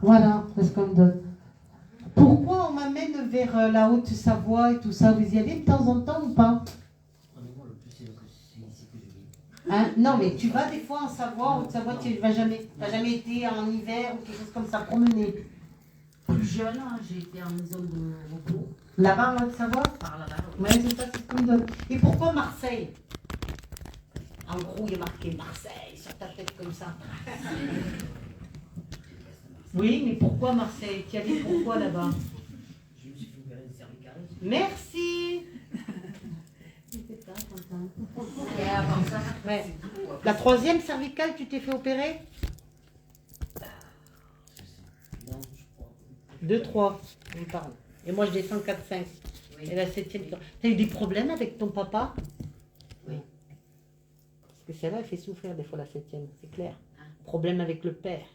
Voilà, c'est ce qu'on me donne. Pourquoi on m'amène vers la Haute-Savoie et tout ça? Vous y allez de temps en temps ou pas? Hein? Non, mais tu vas des fois en Savoie, Haute-Savoie, tu n'as jamais été en hiver ou quelque chose comme ça, promener? Plus jeune, hein, j'ai été en zone de repos. Là-bas en Haute-Savoie? Par là-bas. Ouais, c'est ça, c'est ce qu'on me donne. Et pourquoi Marseille? En gros, il y a marqué Marseille sur ta tête comme ça. Oui, mais pourquoi Marseille? Tu y allais pourquoi là-bas? Je me suis fait opérer une cervicale. Merci. Et avant ça, Ouais. La troisième cervicale, tu t'es fait opérer? non, je crois. 2, 3, on parle. Et moi, je descends 4, 5. Oui. Et la septième. T'as eu des problèmes avec ton papa? Oui. Parce que celle-là, elle fait souffrir des fois la septième, c'est clair. Ah. Problème avec le père.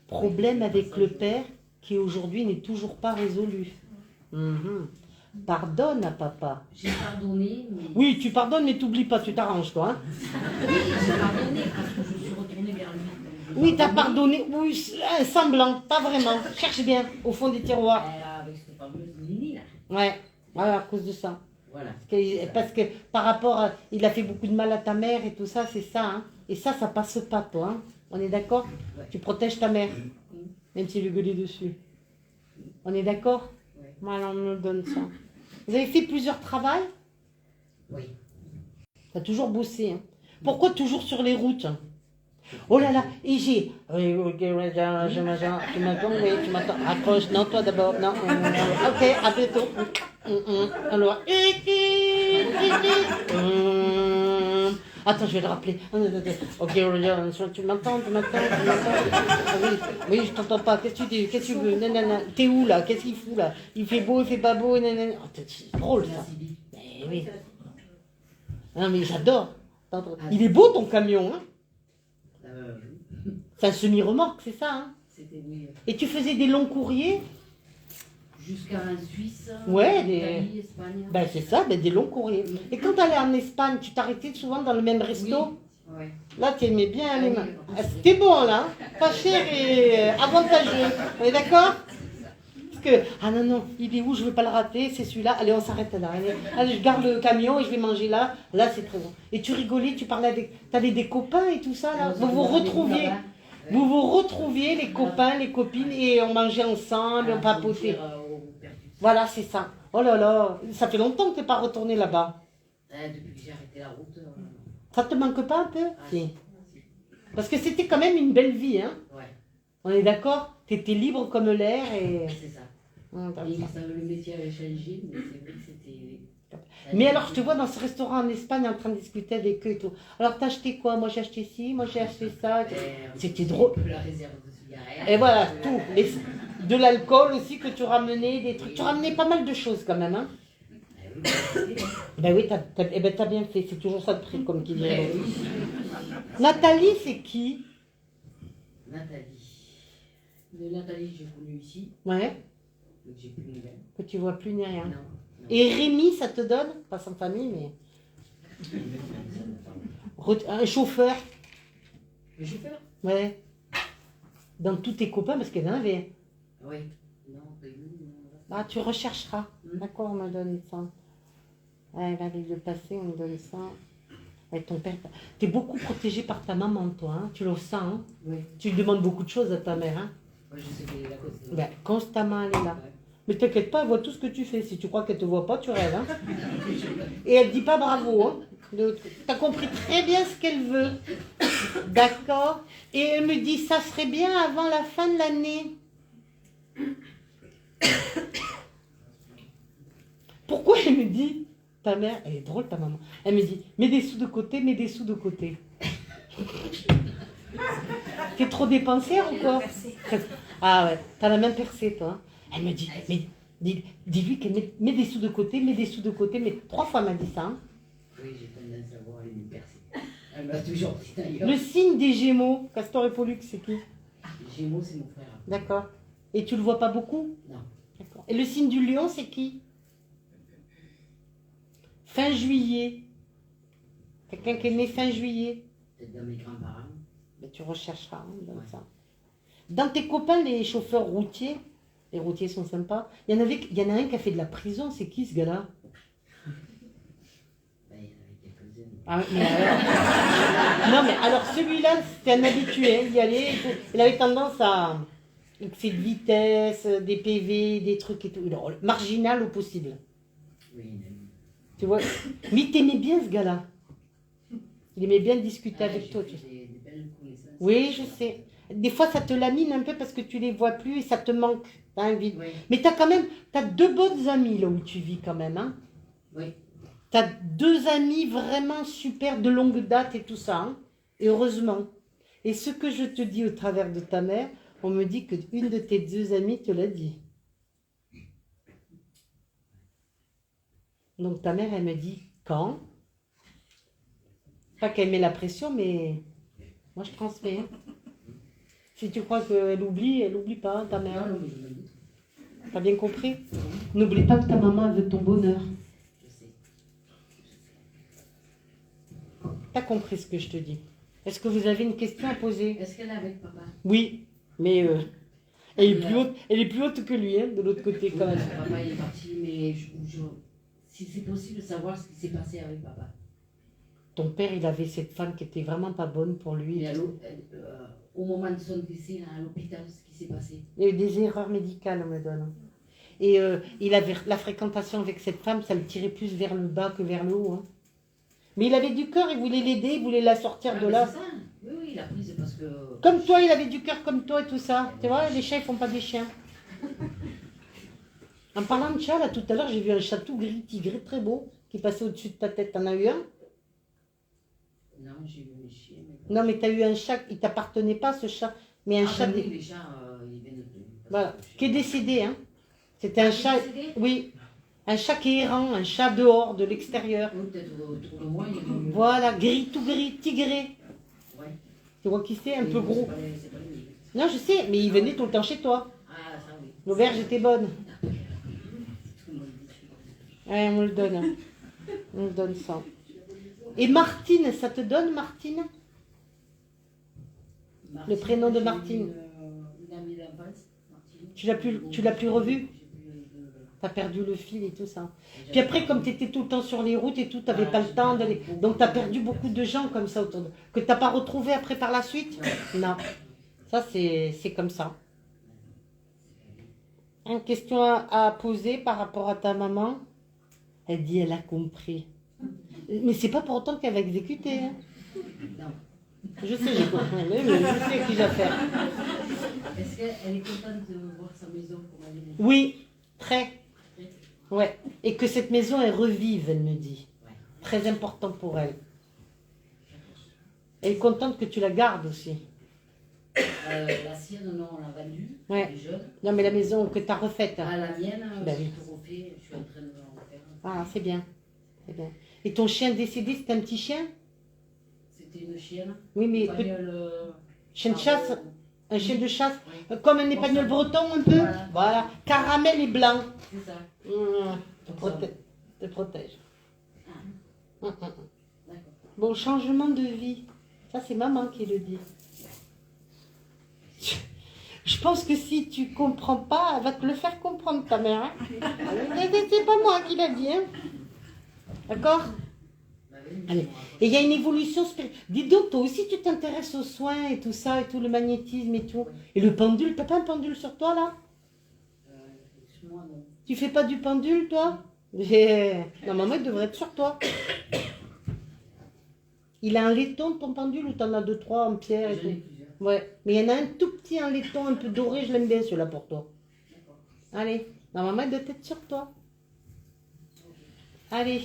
Problème avec le père qui aujourd'hui n'est toujours pas résolu. Mhm. Pardonne à papa. J'ai pardonné, mais... Oui, tu pardonnes, mais t'oublies pas, tu t'arranges, toi. Hein. Oui, j'ai pardonné parce que je suis retournée vers lui. Oui, t'as pardonné, oui, semblant, pas vraiment. Cherche bien, au fond des tiroirs. Avec cette fameuse Lini, là. Ouais, voilà, à cause de ça. Voilà. Parce que par rapport à... Il a fait beaucoup de mal à ta mère et tout ça, c'est ça. Hein. Et ça passe pas, toi. Hein. On est d'accord? Ouais. Tu protèges ta mère, même s'il lui gueulait dessus. On est d'accord? Ouais. Voilà, on me donne ça. Vous avez fait plusieurs travails? Oui. Tu as toujours bossé. Hein. Pourquoi toujours sur les routes? Oh là là, et j'ai... Oui, ok, tu m'entends, oui, tu m'entends. Accroche, non, toi d'abord, non. Ok, à bientôt. Alors... Attends, je vais le rappeler. Ok, tu m'entends? Ah oui, je t'entends pas. Qu'est-ce que tu dis? Qu'est-ce que tu veux? Nanana. T'es où là? Qu'est-ce qu'il fout là? Il fait beau, il fait pas beau, nanana. Oh, c'est drôle ça. Mais oui. Non mais j'adore. Il est beau ton camion, hein? C'est un semi-remorque, c'est ça, hein? C'était mieux. Et tu faisais des longs courriers? Jusqu'à en Suisse, Ouais, Italie, Espagne. Ben c'est ça, des longs courriers. Et quand tu allais en Espagne, tu t'arrêtais souvent dans le même resto? Oui. Ouais. Là, tu aimais bien aller. oui. C'était bon, là. Pas cher et avantageux. On est d'accord? Parce que, ah non, non, il est où? Je ne veux pas le rater, c'est celui-là. Allez, on s'arrête là. Allez, je garde le camion et je vais manger là. Là, c'est très bon. Et tu rigolais, tu parlais avec... Tu avais des copains et tout ça, là. Vous vous retrouviez. Vous vous retrouviez, les copains, les copines, et on mangeait ensemble, on papotait. Voilà, c'est ça. Oh là là, ça fait longtemps que tu n'es pas retourné là-bas. Depuis que j'ai arrêté la route. Ça te manque pas un peu? Si. Parce que c'était quand même une belle vie, hein? Ouais. On est d'accord? Tu étais libre comme l'air et... C'est ça. Et ça, le métier avait changé, mais c'est vrai que c'était... Mais alors, je te vois dans ce restaurant en Espagne en train de discuter avec eux et tout. Alors, t'as acheté quoi? Moi, j'ai acheté ci, moi, j'ai acheté ça. C'était drôle. La réserve de cigarettes. Et voilà, tout. De l'alcool aussi que tu ramenais, des trucs. Tu ramenais pas mal de choses quand même, hein? Ben oui, t'as bien fait. C'est toujours ça de prix, comme qui dirait. Nathalie, c'est qui? Nathalie. De Nathalie, j'ai connu ici. Ouais. Donc j'ai plus de nouvelles. Que tu vois plus ni rien. Non. Et Rémi, ça te donne? Pas sans famille, mais... Un chauffeur? Le chauffeur? Ouais. Dans tous tes copains, parce qu'il y en avait. Oui. Non, pas eu. Ah, tu rechercheras. D'accord, on me donne ça. Ouais, va aller le passer, on me donne ça. Et ton père, t'es beaucoup protégé par ta maman, toi, hein? Tu le sens, hein? Oui. Tu lui demandes beaucoup de choses à ta mère, hein? Moi, je sais qu'elle est là côté. Ben, constamment, elle est là. Ouais. Mais t'inquiète pas, elle voit tout ce que tu fais. Si tu crois qu'elle te voit pas, tu rêves, hein? Et elle dit pas bravo, hein? T'as compris très bien ce qu'elle veut. D'accord? Et elle me dit, ça serait bien avant la fin de l'année. Pourquoi elle me dit, ta mère, elle est drôle ta maman, elle me dit, mets des sous de côté, mets des sous de côté. T'es trop dépensière ou quoi? Ah ouais, t'as la même percée toi. Hein. Elle me dit, mais dis-lui qu'elle met des sous de côté, mets des sous de côté, mais 3 fois elle m'a dit ça. Hein. Oui, j'ai tendance à voir une percée. Elle m'a toujours dit d'ailleurs. Le signe des Gémeaux, Castor et Pollux, c'est qui? Gémeaux, c'est mon frère. D'accord. Et tu le vois pas beaucoup? Non. D'accord. Et le signe du Lion, c'est qui? Fin juillet. Quelqu'un qui est né fin juillet. Peut-être dans mes grands-parents. Mais tu rechercheras hein, dans ça. Dans tes copains, les chauffeurs routiers, les routiers sont sympas. Il y en a un qui a fait de la prison, c'est qui ce gars-là? Ben, il y en avait quelques-uns. Ah, mais alors... Non, mais alors celui-là, c'était un habitué, hein, il y allait, il avait tendance à excès de vitesse, des PV, des trucs et tout. Alors, marginal au possible. Oui, Tu vois? Mais il t'aimait bien ce gars-là. Il aimait bien discuter ah, avec toi. j'ai fait des belles connaissances. Oui, je sais. Des fois, ça te lamine un peu parce que tu les vois plus et ça te manque. T'as envie. Oui, Mais t'as quand même, t'as deux bonnes amies là où tu vis quand même. Hein? oui. T'as deux amis vraiment super de longue date et tout ça. Hein? Et heureusement. Et ce que je te dis au travers de ta mère, on me dit qu'une de tes deux amies te l'a dit. Donc ta mère, elle me dit quand? Pas qu'elle met la pression, mais moi je transmets. Hein. Si tu crois qu'elle oublie, elle n'oublie pas, hein, ta mère. Non, mais je me doute. T'as bien compris? N'oublie pas que ta maman veut ton bonheur. Je sais. T'as compris ce que je te dis? Est-ce que vous avez une question à poser? Est-ce qu'elle est avec papa? Oui, mais elle est plus haute que lui, hein, de l'autre côté quand même. Papa il est parti, mais si c'est possible de savoir ce qui s'est passé avec papa. Ton père, il avait cette femme qui était vraiment pas bonne pour lui. Mais au moment de son décès, là, à l'hôpital, ce qui s'est passé. Il y a eu des erreurs médicales, on me donne. Et il avait la fréquentation avec cette femme, ça le tirait plus vers le bas que vers le haut. Hein. Mais il avait du cœur, il voulait l'aider, il voulait la sortir de mais là. c'est ça. Oui, oui, il a pris, c'est parce que. Comme toi, il avait du cœur comme toi et tout ça. Tu vois, les chats, ils font pas des chiens. En parlant de chat, là, tout à l'heure, j'ai vu un chat tout gris, tigré, très beau, qui passait au-dessus de ta tête. T'en as eu un? Non, j'ai vu les chiens. Non, mais t'as eu un chat, il t'appartenait pas, ce chat. Mais un chat, oui, les chats, ils viennent de. voilà, qui est décédé, hein. C'était un chat, décédé? oui, un chat qui est errant, un chat dehors, de l'extérieur. Ou peut-être autour de moi, il y a eu. Voilà, gris, tout gris, tigré. Ouais. Tu vois qui c'est, un peu Mais gros. c'est pas lui. Non, je sais, mais il venait tout le temps chez toi. Ah, ça oui. L'auberge était bonne. Tout le monde dit. Ouais, on le donne. Hein. On le donne ça. Et Martine, ça te donne, Martine? Le prénom de Martine. Une amie d'enfance, Martine. Tu l'as plus revu? T'as perdu le fil et tout ça. Puis après, comme tu étais tout le temps sur les routes et tout, t'avais pas le temps d'aller. Donc t'as perdu beaucoup de gens comme ça autour de... Que t'as pas retrouvé après par la suite? Non. Ça, c'est comme ça. Une question à poser par rapport à ta maman? Elle dit, elle a compris. Mais c'est pas pour autant qu'elle va exécuter. Hein. Non. Je sais, j'ai compris. Mais je sais qui j'affaire. Est-ce qu'elle est contente de voir sa maison comme elle est? Oui, très. Ouais. Et que cette maison, elle revive, elle me dit. Ouais. Très important pour elle. Elle est contente que tu la gardes aussi. La sienne, non, on l'a vendue. Ouais. Elle est jeune. Non, mais la maison que tu as refaite. Ah, la mienne, Ben oui. je refais, je suis en train de la refaire. Ah, c'est bien. C'est bien. Et ton chien décédé, c'était un petit chien? C'était une chienne. Oui, mais Espagnol, chien de chasse? Un chien de chasse? Oui. Comme un épagnol breton un peu? Voilà. Voilà. Caramel et blanc. C'est ça. Te protège. Ah, d'accord. Bon, changement de vie. Ça, c'est maman qui le dit. Je pense que si tu comprends pas, elle va te le faire comprendre, ta mère. Hein. C'est pas moi qui l'a dit. Hein. D'accord? Bah oui, Allez. Et il y a une évolution spirituelle. Dis donc, toi aussi, tu t'intéresses aux soins et tout ça, et tout le magnétisme et tout. Et le pendule, t'as pas un pendule sur toi, là? Excuse-moi, non. Tu fais pas du pendule, toi? Normalement, il devrait être sur toi. Il a un laiton, ton pendule, ou t'en as deux, trois en pierre et J'en ai tout? plusieurs. Ouais, mais il y en a un tout petit en laiton, un peu doré, je l'aime bien celui-là pour toi. D'accord. Allez, normalement, il doit être sur toi. Allez,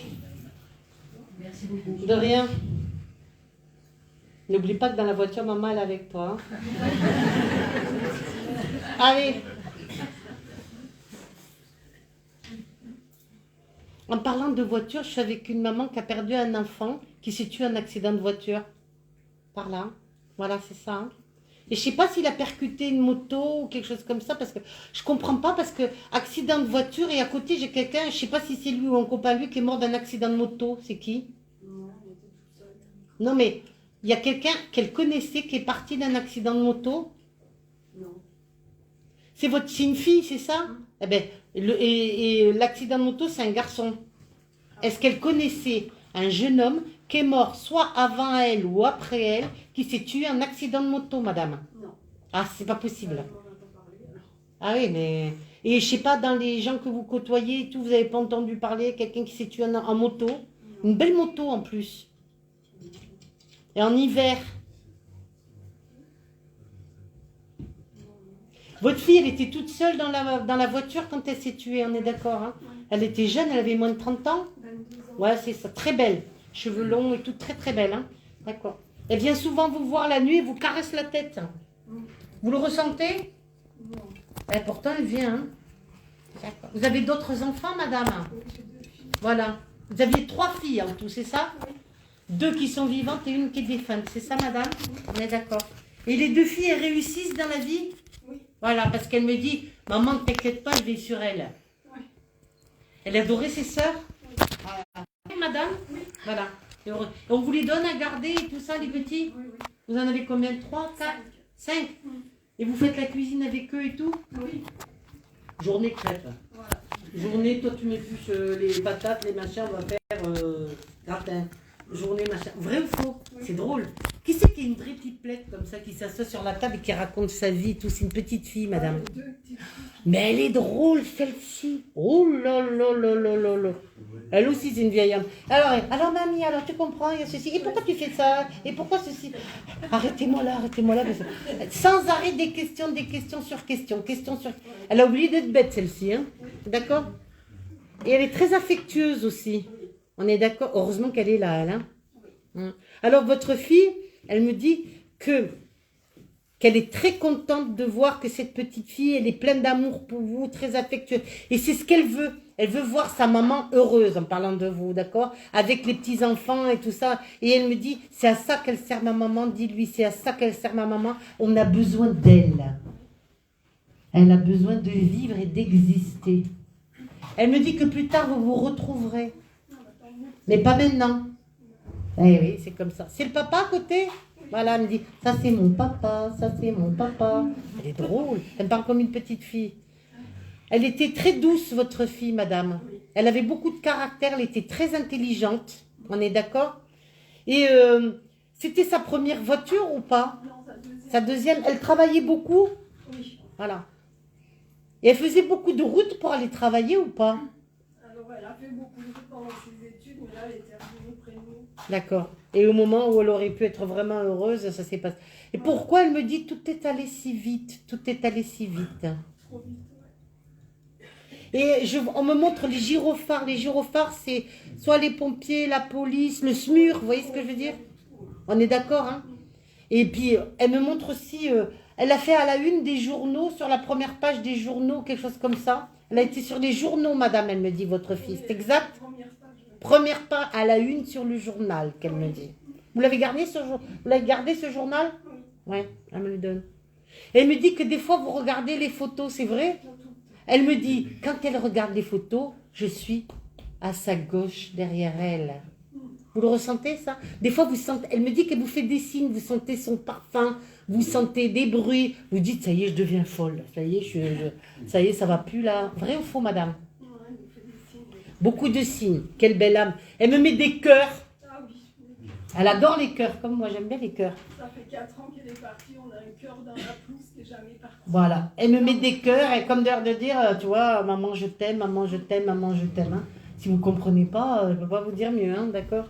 Merci beaucoup. de rien. N'oublie pas que dans la voiture, maman, elle est avec toi. Hein. Allez. En parlant de voiture, je suis avec une maman qui a perdu un enfant qui s'est tué en accident de voiture. Par là. Voilà, c'est ça. Hein. Et je sais pas s'il a percuté une moto ou quelque chose comme ça, parce que je comprends pas, parce que accident de voiture et à côté j'ai quelqu'un, je sais pas si c'est lui ou un copain lui qui est mort d'un accident de moto. C'est qui? Non mais Il y a quelqu'un qu'elle connaissait qui est parti d'un accident de moto? Non. C'est une fille, c'est ça? Eh ben, et l'accident de moto, c'est un garçon. Est-ce qu'elle connaissait un jeune homme qui est mort soit avant elle ou après elle, qui s'est tué en accident de moto, madame? Non. Ah, c'est pas possible. On n'en a pas parlé, alors. Ah oui, mais... Et je sais pas, dans les gens que vous côtoyez et tout, vous n'avez pas entendu parler quelqu'un qui s'est tué en moto? Une belle moto en plus. Et en hiver. Votre fille, elle était toute seule dans la voiture quand elle s'est tuée, on est d'accord, hein? Elle était jeune, elle avait moins de 30 ans? 22 ans. Ouais, c'est ça, très belle. Cheveux longs et tout, très très belle, hein? D'accord. Elle vient souvent vous voir la nuit et vous caresse la tête. Vous le ressentez? Non. Eh, pourtant, elle vient, hein? D'accord. Vous avez d'autres enfants, madame? Oui, j'ai 2 filles. Voilà. Vous aviez 3 filles en tout, c'est ça? Oui. 2 qui sont vivantes et une qui est défunte, c'est ça, madame? On est d'accord. Et les 2 filles, elles réussissent dans la vie? Oui. Voilà, parce qu'elle me dit, maman, ne t'inquiète pas, je vais sur elle. Oui. Elle adorait ses sœurs? Oui. Voilà. Madame? Oui. Voilà. Et on vous les donne à garder et tout ça, les petits? Oui, oui. Vous en avez combien? 3, 4, 5? Et vous faites la cuisine avec eux et tout? Oui. Journée crêpe. Voilà. Journée, toi tu m'épluches les patates, les machins, on va faire gratin. Journée, machin. Vrai ou faux? Oui. C'est drôle. Qui c'est qui est une vraie petite plette comme ça, qui s'assoit sur la table et qui raconte sa vie et tout? C'est une petite fille, madame. 2 petites filles. Mais elle est drôle, celle-ci. Oh là là là là là là. Elle aussi, c'est une vieille âme. Alors mamie, alors tu comprends, il y a ceci. Et pourquoi tu fais ça? Et pourquoi ceci? Arrêtez-moi là, arrêtez-moi là. Sans arrêt des questions sur questions, questions sur... Elle a oublié d'être bête, celle-ci, hein? D'accord? Et elle est très affectueuse aussi. On est d'accord? Heureusement qu'elle est là, elle, hein? Alors, votre fille, elle me dit qu'elle est très contente de voir que cette petite fille, elle est pleine d'amour pour vous, très affectueuse. Et c'est ce qu'elle veut. Elle veut voir sa maman heureuse en parlant de vous, d'accord? Avec les petits-enfants et tout ça. Et elle me dit, c'est à ça qu'elle sert ma maman, dis-lui, c'est à ça qu'elle sert ma maman. On a besoin d'elle. Elle a besoin de vivre et d'exister. Elle me dit que plus tard, vous vous retrouverez. Mais pas maintenant. Eh oui, c'est comme ça. C'est le papa à côté? Voilà, elle me dit, ça c'est mon papa, ça c'est mon papa. Elle est drôle, elle me parle comme une petite fille. Elle était très douce, votre fille, madame. Elle avait beaucoup de caractère, elle était très intelligente, on est d'accord? Et c'était sa première voiture ou pas? Non, sa deuxième. Sa deuxième, elle travaillait beaucoup? Oui. Voilà. Et elle faisait beaucoup de routes pour aller travailler ou pas? Alors, elle a fait beaucoup de routes pendant ses études, mais là, elle était revenue près de nous. D'accord. Et au moment où elle aurait pu être vraiment heureuse, ça s'est passé. Et pourquoi elle me dit tout est allé si vite? Tout est allé si vite. Trop vite, ouais. Et on me montre les gyrophares. Les gyrophares, c'est soit les pompiers, la police, le SMUR. Vous voyez ce que je veux dire? On est d'accord, hein? Et puis, elle me montre aussi... elle a fait à la une des journaux, sur la première page des journaux, quelque chose comme ça. Elle a été sur les journaux, madame, elle me dit, votre fille. C'est exact? Première page. Première page à la une sur le journal, qu'elle me dit. Vous l'avez gardé, ce journal? Oui. Oui, elle me le donne. Et elle me dit que des fois, vous regardez les photos, c'est vrai? Elle me dit, quand elle regarde les photos, je suis à sa gauche, derrière elle. Vous le ressentez, ça? Des fois, vous sentez... Elle me dit qu'elle vous fait des signes, vous sentez son parfum, vous sentez des bruits. Vous dites, ça y est, je deviens folle. Ça y est, ça y est, ça va plus là. Vrai ou faux, madame? Ouais, elle nous fait des signes. Beaucoup de signes. Quelle belle âme. Elle me met des cœurs. Ah oui. Elle adore les cœurs, comme moi, j'aime bien les cœurs. Ça fait 4 ans qu'elle est partie, on a un cœur dans la pelouse qui n'est jamais parti. Voilà. Elle me met des cœurs, et comme d'air de dire, tu vois, maman, je t'aime, maman, je t'aime, maman, je t'aime. Hein. Si vous ne comprenez pas, je ne peux pas vous dire mieux, hein, d'accord?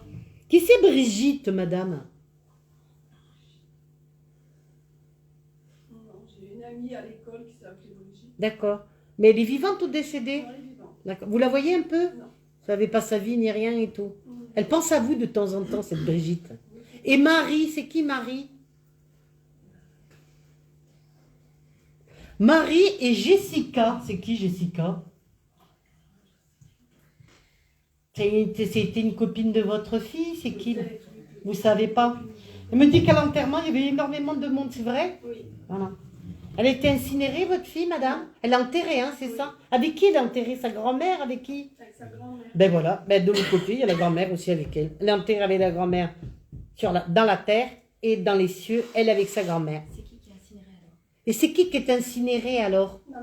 Qui c'est Brigitte, madame? Non, j'ai une amie à l'école qui s'appelait Brigitte. D'accord. Mais elle est vivante ou décédée? Elle est vivante. D'accord. Vous la voyez un peu? Non. Vous savez pas sa vie ni rien et tout. Elle pense à vous de temps en temps, cette Brigitte. Et Marie, c'est qui Marie? Marie et Jessica. C'est qui Jessica? C'était une copine de votre fille? C'est qui? Vous savez pas? Elle me dit qu'à l'enterrement, il y avait énormément de monde, c'est vrai? Oui. Voilà. Elle a été incinérée, votre fille, madame? Elle est enterrée, hein, c'est ça? Avec qui elle est enterrée? Sa grand-mère? Avec qui? Avec sa grand-mère. Ben voilà, ben de l'autre côté, il y a la grand-mère aussi avec elle. Elle est enterrée avec la grand-mère. dans la terre et dans les cieux, elle avec sa grand-mère. C'est qui a incinéré alors? Et c'est qui est incinéré alors? Ma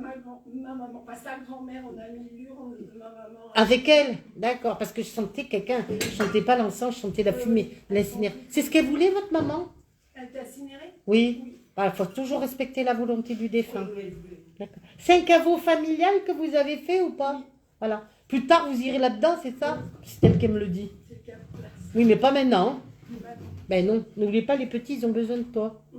maman, pas sa grand-mère, on a mis l'urne de ma maman. Avec elle? D'accord, parce que je sentais quelqu'un, je sentais pas l'encens, je sentais la fumée, l'incinération. C'est ce qu'elle voulait, votre maman? Elle était incinérée? Oui. Oui. Il faut toujours respecter la volonté du défunt. Oui. D'accord. C'est un caveau familial que vous avez fait ou pas? Voilà. Plus tard, vous irez là-dedans, c'est ça? C'est elle qui me le dit. C'est le cas pour la Oui, mais pas maintenant. Bah non. Ben non, n'oubliez pas, les petits, ils ont besoin de toi. Mm.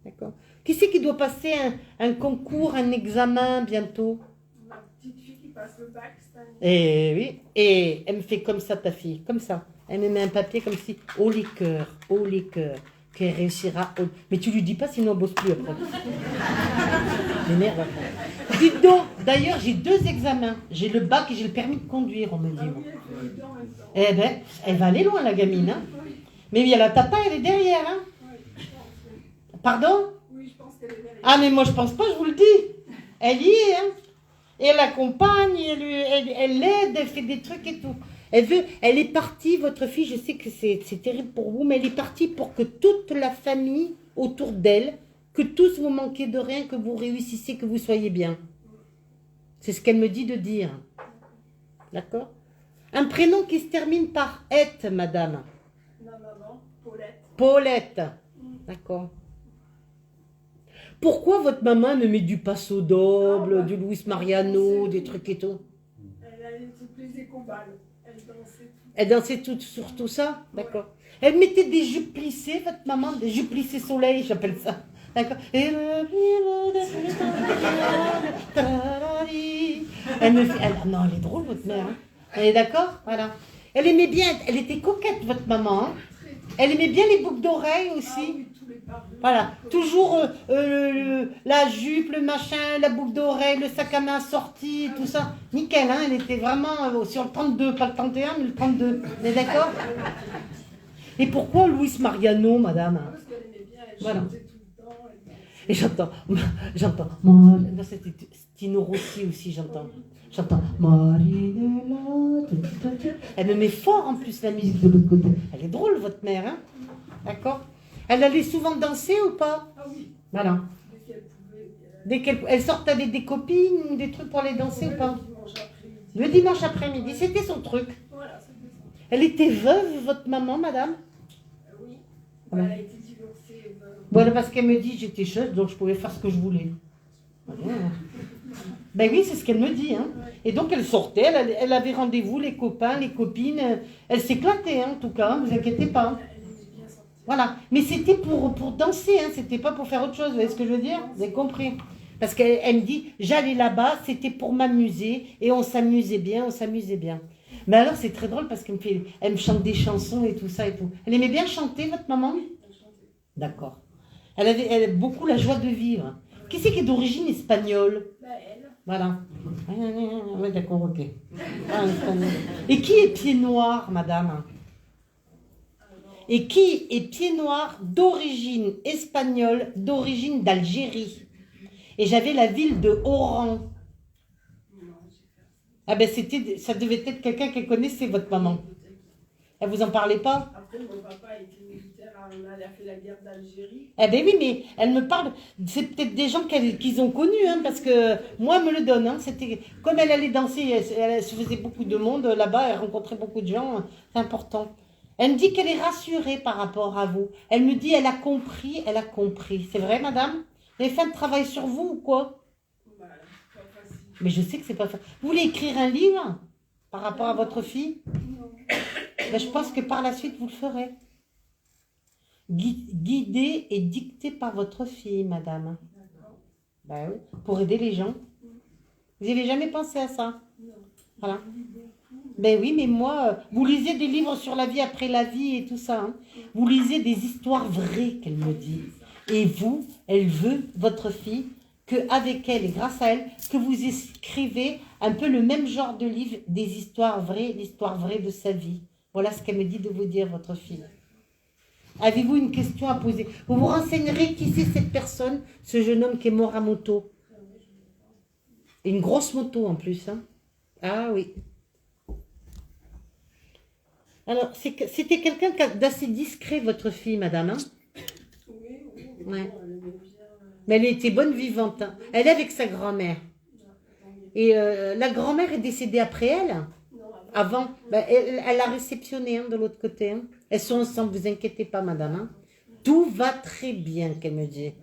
D'accord. Qui c'est qui doit passer un concours, un examen bientôt? Ma petite fille qui passe le bac cette année. Eh oui. Et elle me fait comme ça, ta fille, comme ça. Elle me met un papier comme si, oh les cœurs, qu'elle réussira. Mais tu lui dis pas, sinon on bosse plus après. M'énerve. Dites donc, d'ailleurs, j'ai 2 examens. J'ai le bac et j'ai le permis de conduire, on me dit. Ah oui, elle fait les deux en même temps. Eh ben, elle va aller loin, la gamine. Hein. Mais il y a la tata, elle est derrière. Hein. Oui, je pense, oui. Pardon? Oui, je pense qu'elle est derrière. Ah, mais moi, je pense pas, je vous le dis. Elle y est. Hein. Et elle l'accompagne, elle l'aide, elle fait des trucs et tout. Elle est partie, votre fille, je sais que c'est terrible pour vous, mais elle est partie pour que toute la famille autour d'elle, que tous vous manquiez de rien, que vous réussissiez, que vous soyez bien. C'est ce qu'elle me dit de dire. D'accord? Un prénom qui se termine par « et », madame. Ma maman, Paulette. Paulette. D'accord. Pourquoi votre maman me met du Paso Doble, du Luis Mariano, des trucs et tout? Elle était plus écobale. Elle dansait tout. Elle dansait tout, sur tout ça? D'accord. Elle mettait des jupes plissées, votre maman, des jupes plissées soleil, j'appelle ça. D'accord. Et elle me fait... non, elle est drôle, votre mère. Hein. Elle est d'accord? Voilà. Elle aimait bien, elle était coquette, votre maman. Hein. Elle aimait bien les boucles d'oreilles aussi. Ah oui, tous les parfums. Voilà, toujours la jupe, le machin, la boucle d'oreille, le sac à main sorti, tout ça. Nickel, hein, elle était vraiment sur le 32, pas le 31, mais le 32. Vous êtes d'accord? Et pourquoi Luis Mariano, madame? Parce qu'elle aimait bien, elle Voilà. chantait tout le temps. Elle dansait. Et j'entends, non, c'était Tino Rossi aussi, j'entends. J'entends, Marinella. Elle me met fort en plus la musique de l'autre côté. Elle est drôle, votre mère, hein? D'accord? Elle allait souvent danser ou pas? Ah oui, Voilà. dès qu'elle pouvait. Dès qu'elle sortait avec des copines ou des trucs pour aller danser ou pas? Dimanche après-midi. Le dimanche après-midi, c'était son truc. Voilà, c'était ça. Elle était veuve, votre maman, madame? Oui. Ouais. Elle a été divorcée. Voilà, parce qu'elle me dit, j'étais chef, donc je pouvais faire ce que je voulais. Voilà. Ben oui, c'est ce qu'elle me dit. Hein. Et donc elle sortait, elle avait rendez-vous, les copains, les copines. Elle s'éclatait, hein, en tout cas, vous inquiétez pas. Elle aimait bien sortir. Voilà. Mais c'était pour danser, hein, c'était pas pour faire autre chose, vous voyez ce que je veux dire? Vous avez compris? Parce qu'elle me dit, j'allais là-bas, c'était pour m'amuser, et on s'amusait bien, Mais alors c'est très drôle parce elle me chante des chansons et tout ça et tout. Elle aimait bien chanter, votre maman? Elle chantait. D'accord. Elle avait beaucoup la joie de vivre. Qui c'est qui est d'origine espagnole? Bah, elle. Voilà. Oui, d'accord, ok. Ah, espagnol. Et qui est pied noir, madame? Et qui est pied noir d'origine espagnole, d'origine d'Algérie? Et j'avais la ville de Oran. Ah ben ça devait être quelqu'un qu'elle connaissait, votre maman. Elle vous en parlait pas? Après, mon papa était militaire, elle a fait la guerre d'Algérie. Eh ben oui, mais elle me parle, c'est peut-être des gens qu'ils ont connus, hein, parce que moi, elle me le donne. Hein, c'était, comme elle allait danser, elle se faisait beaucoup de monde là-bas, elle rencontrait beaucoup de gens, c'est important. Elle me dit qu'elle est rassurée par rapport à vous. Elle me dit, elle a compris. C'est vrai, madame? Vous avez fait un travail sur vous ou quoi? Voilà, pas facile. Mais je sais que c'est pas facile. Vous voulez écrire un livre par rapport à votre fille? Non. Ben, je pense que par la suite, vous le ferez. Guidé et dicté par votre fille, madame. D'accord. Ben oui, pour aider les gens. Vous n'avez jamais pensé à ça? Non. Voilà. Ben oui, mais moi, vous lisez des livres sur la vie après la vie et tout ça. Hein. Vous lisez des histoires vraies, qu'elle me dit. Et vous, elle veut, votre fille, qu'avec elle et grâce à elle, que vous écrivez un peu le même genre de livre, des histoires vraies, l'histoire vraie de sa vie. Voilà ce qu'elle me dit de vous dire, votre fille. Avez-vous une question à poser? Vous vous renseignerez qui c'est cette personne, ce jeune homme qui est mort à moto. Et une grosse moto en plus. Hein. Ah oui. Alors, c'était quelqu'un d'assez discret, votre fille, madame, hein? Oui, oui, mais Ouais. bon, elle aimait bien. Mais elle était bonne vivante, hein. Elle est avec sa grand-mère. Et la grand-mère est décédée après elle? Non, Avant? Ben, elle a réceptionné, hein, de l'autre côté, hein. Elles sont ensemble, vous inquiétez pas, madame, hein. Tout va très bien, qu'elle me dit.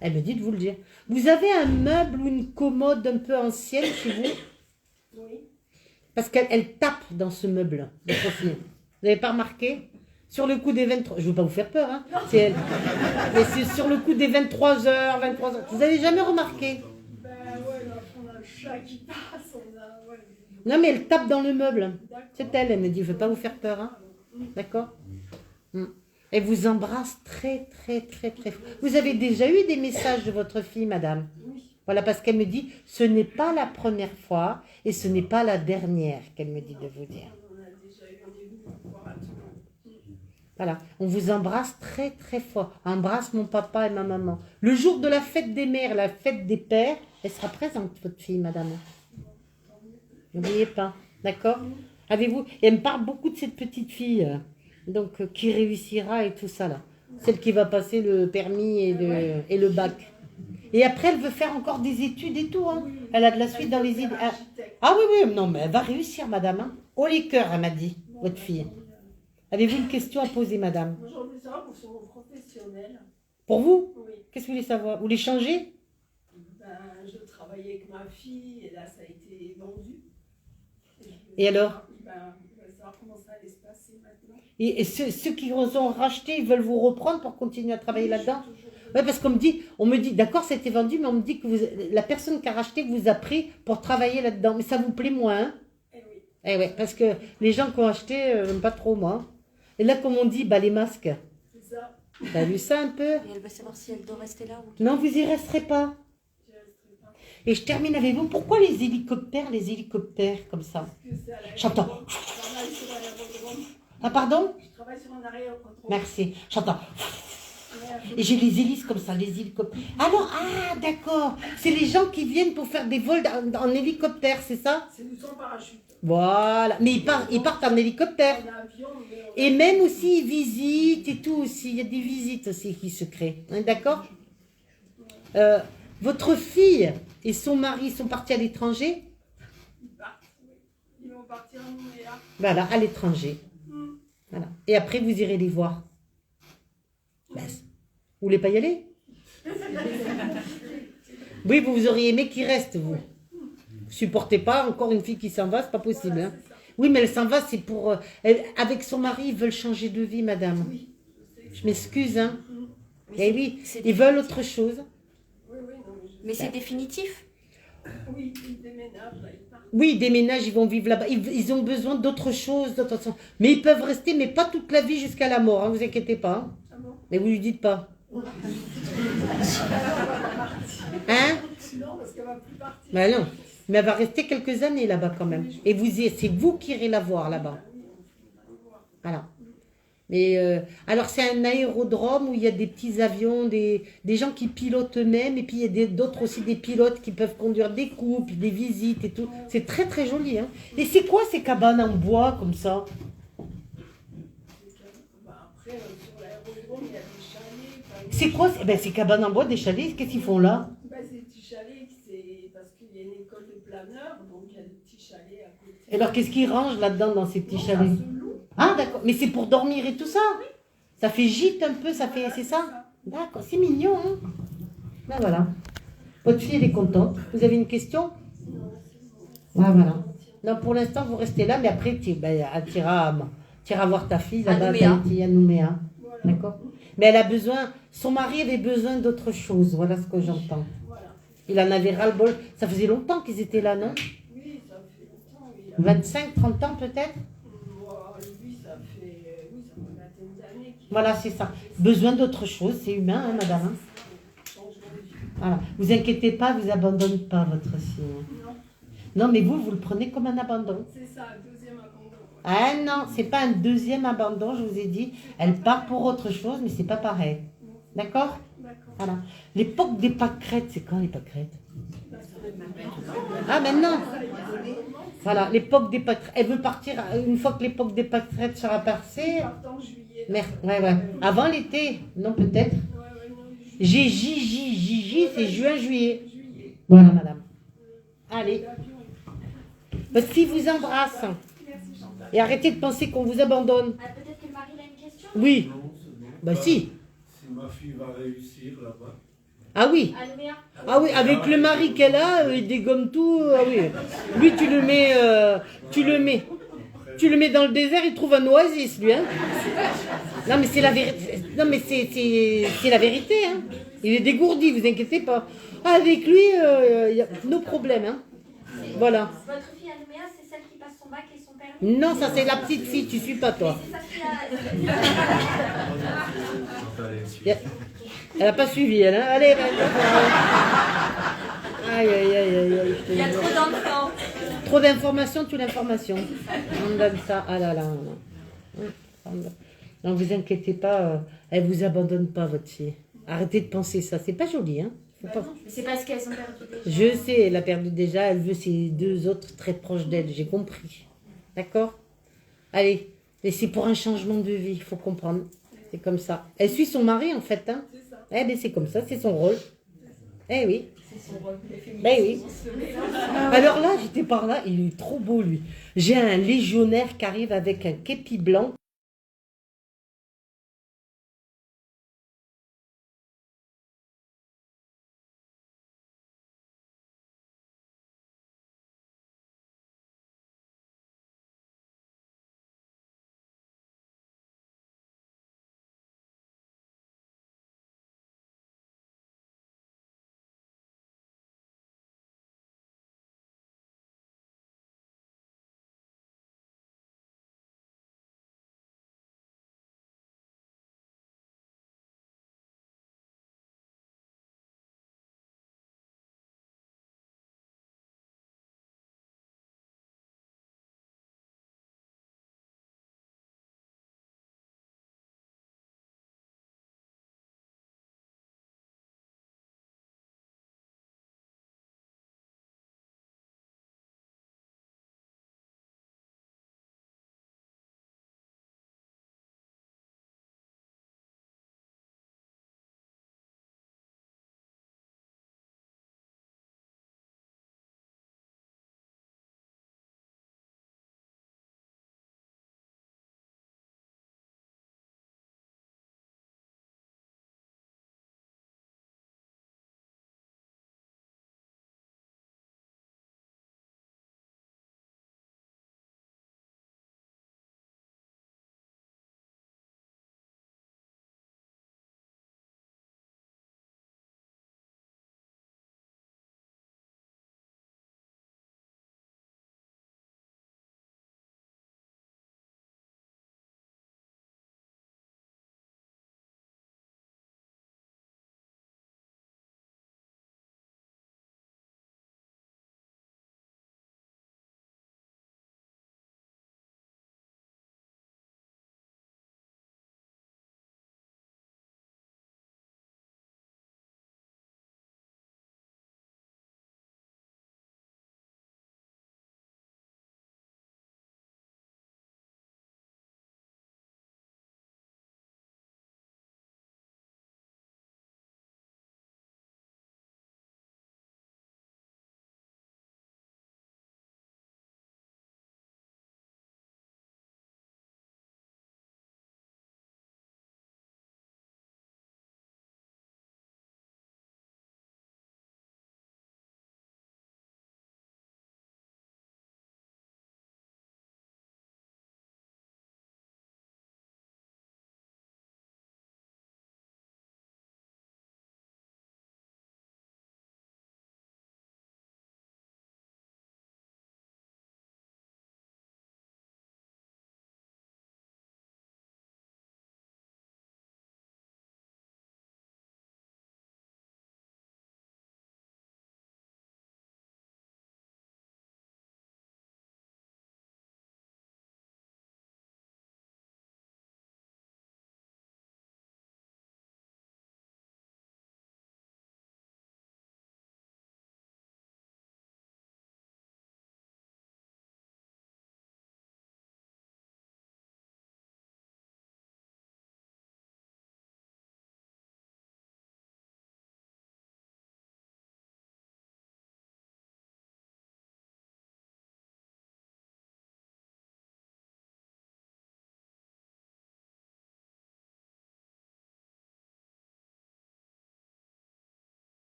Elle me dit de vous le dire. Vous avez un meuble ou une commode un peu ancienne chez vous? Oui. Parce qu'elle tape dans ce meuble, votre fille. Vous n'avez pas remarqué? Sur le coup des 23... Je ne veux pas vous faire peur, hein. C'est elle. Mais c'est sur le coup des 23h, 23h. Vous n'avez jamais remarqué? Ben ouais, là, on a le chat qui passe, on a... Ouais. Non, mais elle tape dans le meuble. D'accord. C'est elle, elle me dit, je ne veux pas vous faire peur, hein. D'accord? Elle vous embrasse très, très, très, très fort. Vous avez déjà eu des messages de votre fille, madame? Oui. Voilà, parce qu'elle me dit, ce n'est pas la première fois et ce n'est pas la dernière qu'elle me dit de vous dire. On a déjà eu, on est venu voir à tout le monde. Voilà, on vous embrasse très, très fort. Embrasse mon papa et ma maman. Le jour de la fête des mères, la fête des pères, elle sera présente, votre fille, madame. N'oubliez pas, d'accord? Avez-vous... Et elle me parle beaucoup de cette petite fille, donc qui réussira et tout ça, là. Celle qui va passer le permis et le bac. Et après, elle veut faire encore des études et tout, hein. Elle a de la suite dans les idées. Ah oui, oui, non, mais elle va réussir, madame, hein. Haut les cœurs, elle m'a dit, votre fille. Avez-vous une question à poser, madame? Moi, j'aurais voulu savoir pour son professionnel. Pour vous? Oui. Qu'est-ce que vous voulez savoir? Vous voulez changer? Ben, je travaillais avec ma fille et là, ça a été vendu. Et alors? Ben, je voulais savoir comment ça allait se passer maintenant. Et ceux qui vous ont racheté, ils veulent vous reprendre pour continuer à travailler là-dedans? Je suis toujours- Oui, parce on me dit, d'accord, c'était vendu, mais on me dit que la personne qui a racheté vous a pris pour travailler là-dedans. Mais ça vous plaît moins, hein? Eh oui. Eh ouais, parce que les gens qui ont acheté, j'aime pas trop, moi. Et là, comme on dit, bah, les masques. C'est ça. T'as vu ça un peu? Et elle veut savoir si elle doit rester là ou... Non, vous y resterez pas. Je resterai pas. Et je termine avec vous. Pourquoi les hélicoptères comme ça? Parce que c'est à l'aérodrome. J'entends. Je travaille sur l'aérodrome. Ah, pardon? Je travaille sur un aérodrome. Merci. J'entends. Merde. Et j'ai les hélices comme ça, les hélicoptères. Ah non, ah d'accord. C'est les gens qui viennent pour faire des vols en hélicoptère, c'est ça? C'est nous sans parachute. Voilà. Mais ils partent en hélicoptère. En avion, mais Et même aussi, ils visitent et tout aussi. Il y a des visites aussi qui se créent. Hein, d'accord? Votre fille et son mari sont partis à l'étranger? ils partent. Oui. Ils vont partir en Nouméa. Voilà, à l'étranger. Voilà. Et après, vous irez les voir. Ben, vous voulez pas y aller? Oui, vous auriez aimé qu'ils restent, vous. Vous supportez pas encore une fille qui s'en va, c'est pas possible. Voilà, Hein. c'est ça. Oui, mais elle s'en va, c'est pour... avec son mari, ils veulent changer de vie, madame. Oui, je sais. Je m'excuse, hein. Mais Eh oui, c'est ils veulent autre chose. Oui, oui, non, mais Mais c'est définitif. oui, ils déménagent, là, ils partent. Oui, ils déménagent, ils vont vivre là-bas. Ils ont besoin d'autre chose, d'autre chose. Mais ils peuvent rester, mais pas toute la vie jusqu'à la mort, hein, vous inquiétez pas. Hein. Ah bon? Mais vous lui dites pas. Hein? Non, parce qu'elle va plus partir. Ben non. Mais elle va rester quelques années là-bas quand même. Et c'est vous qui irez la voir là-bas. Voilà. Mais alors c'est un aérodrome où il y a des petits avions, des gens qui pilotent eux-mêmes, et puis il y a d'autres aussi des pilotes qui peuvent conduire des couples, des visites et tout. C'est très très joli. Hein. Et c'est quoi ces cabanes en bois comme ça? Bah, après, sur l'aérodrome, il y a des chalets. enfin, C'est quoi ces cabanes en bois, des chalets? Qu'est-ce qu'ils font là? bah, ces petits chalets, c'est parce qu'il y a une école de planeurs, donc il y a des petits chalets à côté. Et alors qu'est-ce qu'ils rangent là-dedans dans ces petits Non, chalets? ça se loue. Ah d'accord, mais c'est pour dormir et tout ça? Ça fait gîte un peu, ça fait, c'est ça? D'accord, c'est mignon, hein? Ben voilà. Votre fille, elle est contente. Vous avez une question? Ah voilà. Non, pour l'instant, vous restez là, mais après, tu iras voir ta fille À là-bas à Nouméa. Tahiti, à Nouméa. Voilà. D'accord? Mais elle a besoin, son mari avait besoin d'autre chose, voilà ce que j'entends. Voilà. Il en avait ras-le-bol. Ça faisait longtemps qu'ils étaient là, non? Oui, ça fait longtemps. Oui. 25, 30 ans peut-être? Lui, ça fait une vingtaine d'années qu'il Voilà, c'est ça. Besoin d'autre chose, c'est humain, hein, madame? Hein. change de vie. Voilà. Vous inquiétez pas, vous abandonnez pas votre fille. Non, Non, mais vous le prenez comme un abandon. c'est ça, deuxième abandon. Ah non, c'est pas un deuxième abandon, je vous ai dit. Elle part pour autre chose, mais c'est pas pareil. D'accord? D'accord. Voilà. L'époque des pâquerettes, c'est quand les pâquerettes? Bah, ça va être Ah, maintenant? Voilà, l'époque des pâquerettes. Elle veut partir une fois que l'époque des pâquerettes sera passée. Partant en juillet. Merde, ouais. Avant l'été, non peut-être. Non, juillet. Gigi, c'est juin-juillet. Juillet. Voilà, madame. Allez, L'avion est- votre fille vous embrasse. Merci Chantal. Et arrêtez de penser qu'on vous abandonne. Ah, peut-être que Marie a une question. Oui, Non, c'est bon. bah si. Si ma fille va réussir là-bas. Ah oui. Alouméa. Ah oui, avec le mari qu'elle a, il dégomme tout. Ah oui. Lui, tu le mets dans le désert, il trouve un oasis, lui. Hein. Non, mais c'est la vérité. Non, mais c'est la vérité. Hein. Il est dégourdi, vous inquiétez pas. Avec lui, il y a nos problèmes. Hein. Voilà. Votre fille Alouméa, c'est celle qui passe son bac et son permis. Non, ça c'est la petite fille, tu suis pas toi. C'est sa fille à... Elle a pas suivi, elle. Hein. Allez, aïe, je te Il y a jure. trop d'enfants. Trop d'informations, tu l'information. On donne ça. Ah là là. Non, vous inquiétez pas, elle vous abandonne pas, votre fille. Arrêtez de penser ça, c'est pas joli, hein. Faut pas- C'est parce qu'elles ont perdu déjà. Je sais, elle a perdu déjà, elle veut ses deux autres très proches d'elle, j'ai compris. D'accord? Allez, et c'est pour un changement de vie, il faut comprendre. C'est comme ça. Elle suit son mari, en fait, hein. C'est ça. Eh bien, c'est comme ça, c'est son rôle. Eh oui. C'est son rôle. Les féministes Ben oui. se mélangent. Alors là, j'étais par là, il est trop beau, lui. J'ai un légionnaire qui arrive avec un képi blanc.